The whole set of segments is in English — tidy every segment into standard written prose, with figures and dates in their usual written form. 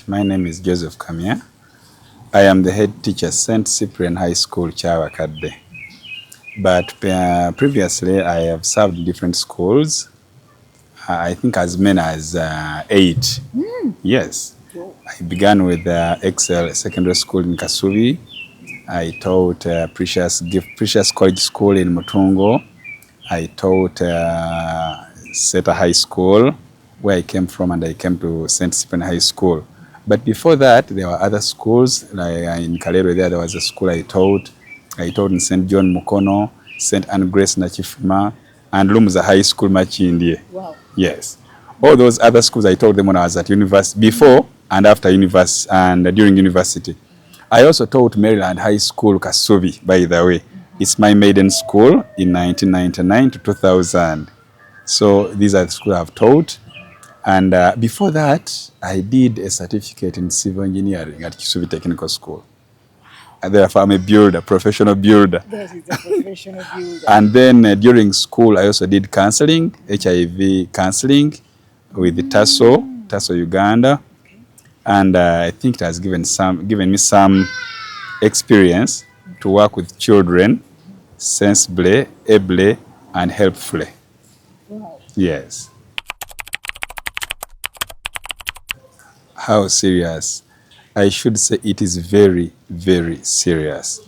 My name is Joseph Kamya. I am the head teacher at St. Cyprian High School Kyabakadde. But previously I have served different schools. I think as many as 8. Yes. I began with Excel Secondary School in Kasubi. I taught Precious College School in Mutungo. I taught Seta High School, where I came from, and I came to St. Cyprian High School. But before that, there were other schools. Like in Kalero, there was a school I taught. I taught in St. John Mukono, St. Anne Grace Nachifuma, and Lumza High School Machindi. Wow. Yes. All those other schools I taught them when I was at university, before and after university, and during university. I also taught Maryland High School Kasubi, by the way. It's my maiden school in 1999 to 2000. So these are the schools I've taught. And before that, I did a certificate in civil engineering at Kisubi Technical School. And therefore, I'm a builder, professional builder. That is a professional builder. And then during school, I also did counseling, HIV counseling with the TASO Uganda. Okay. And I think it has given me some experience to work with children sensibly, ably, and helpfully. Wow. Yes. How serious? I should say it is very, very serious.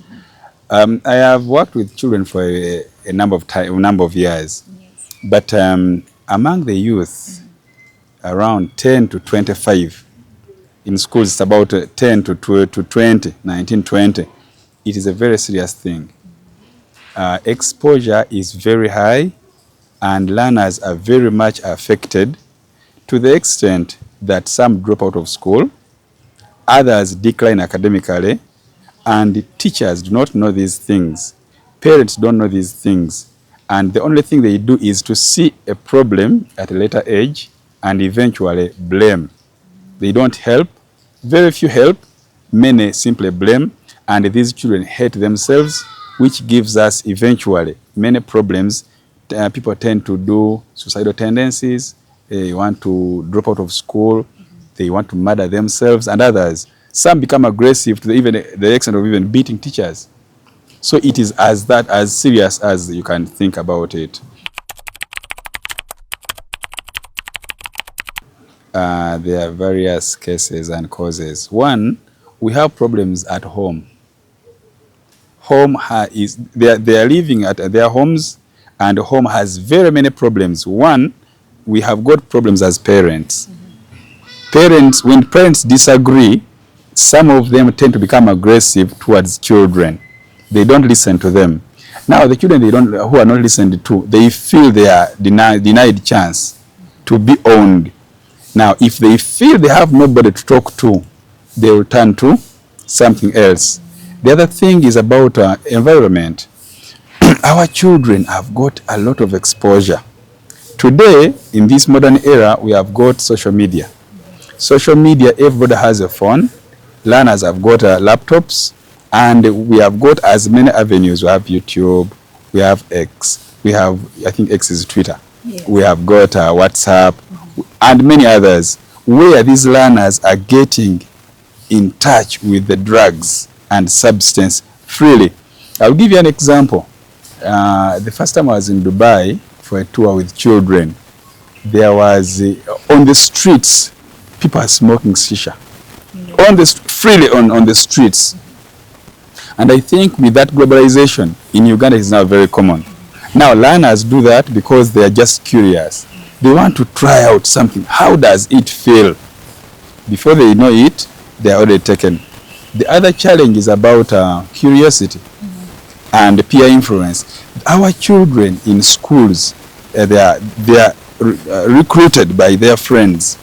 I have worked with children for a number of years. Yes. But among the youth, around 10 to 25, in schools it's about 10 to 20, 19, 20. It is a very serious thing. Exposure is very high, and learners are very much affected to the extent that some drop out of school, others decline academically, and the teachers do not know these things. Parents don't know these things. And the only thing they do is to see a problem at a later age and eventually blame. They don't help. Very few help. Many simply blame. And these children hate themselves, which gives us eventually many problems. People tend to do suicidal tendencies. They want to drop out of school. They want to murder themselves and others. Some become aggressive to the extent of even beating teachers. So it is as serious as you can think about it. There are various cases and causes. One, we have problems at home. They are living at their homes, and home has very many problems. One, we have got problems as parents. When parents disagree, some of them tend to become aggressive towards children. They don't listen to them. Now the children who are not listened to, they feel they are denied chance to be owned. Now if they feel they have nobody to talk to, they will turn to something else. The other thing is about environment. Our children have got a lot of exposure. Today, in this modern era, we have got social media. Social media, everybody has a phone. Learners have got laptops. And we have got as many avenues. We have YouTube, we have X, we have, I think X is Twitter. Yes. We have got WhatsApp, and many others, where these learners are getting in touch with the drugs and substance freely. I'll give you an example. The first time I was in Dubai for a tour with children, there was on the streets, people are smoking shisha. Freely on the streets. And I think with that globalization in Uganda is now very common. Now learners do that because they are just curious. They want to try out something. How does it feel? Before they know it, they are already taken. The other challenge is about curiosity and peer influence. Our children in schools, they are recruited by their friends.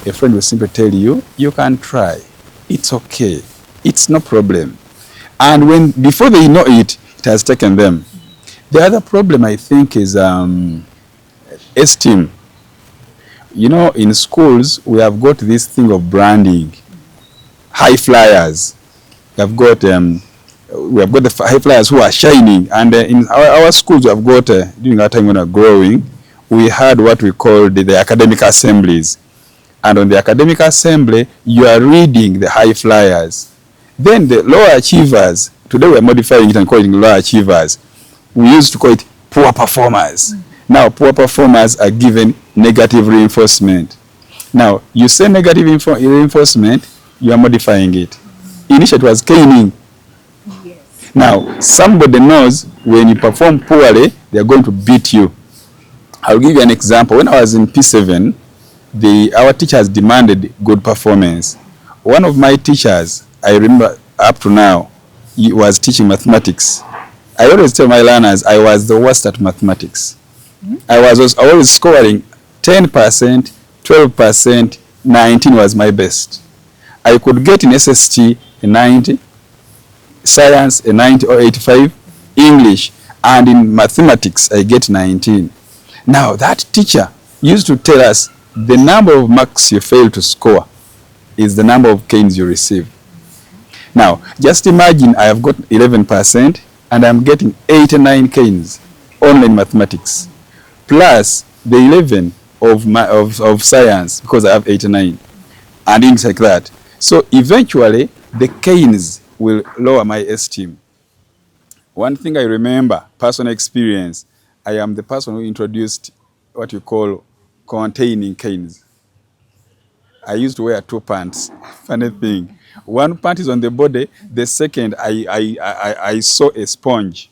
A friend will simply tell you, you can try. It's okay. It's no problem. And before they know it, it has taken them. The other problem, I think, is esteem. You know, in schools, we have got this thing of branding. High flyers. We have got the high flyers who are shining. And in our schools, we have got, during our time when we were growing, we had what we called the academic assemblies. and on the academic assembly, you are reading the high flyers. Then the lower achievers, today we are modifying it and calling lower achievers. We used to call it poor performers. Now, poor performers are given negative reinforcement. Now, you say negative reinforcement, you are modifying it. Initially, it was caning. Yes. Now, somebody knows when you perform poorly, they are going to beat you. I'll give you an example. When I was in P7, our teachers demanded good performance. One of my teachers, I remember up to now, he was teaching mathematics. I always tell my learners I was the worst at mathematics. I was always scoring 10%, 12%, 19 was my best. I could get in SST a 90, science a 90 or 85, English, and in mathematics I get 19. Now that teacher used to tell us the number of marks you fail to score is the number of canes you receive. Now just imagine I have got 11% and I'm getting 89 canes only in mathematics, plus the 11 of science because I have 89 and things like that. So eventually the canes will lower my esteem. One thing I remember, personal experience, I am the person who introduced what you call containing canes. I used to wear 2 pants. Funny thing. One pant is on the body, the second I saw a sponge,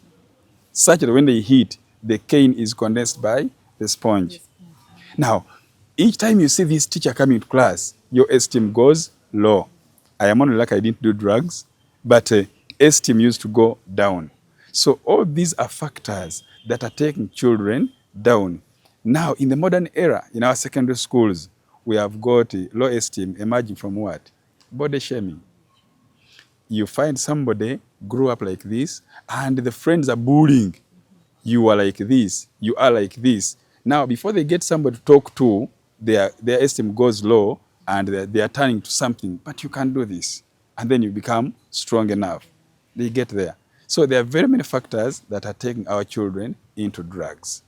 such that when they hit, the cane is condensed by the sponge. Now, each time you see this teacher coming to class, your esteem goes low. I am only lucky I didn't do drugs, but esteem used to go down. So all these are factors that are taking children down. Now, in the modern era, in our secondary schools, we have got low esteem emerging from what? Body shaming. You find somebody grew up like this, and the friends are bullying. You are like this, you are like this. Now, before they get somebody to talk to, their esteem goes low, and they are turning to something, but you can't do this. And then you become strong enough. They get there. So there are very many factors that are taking our children into drugs.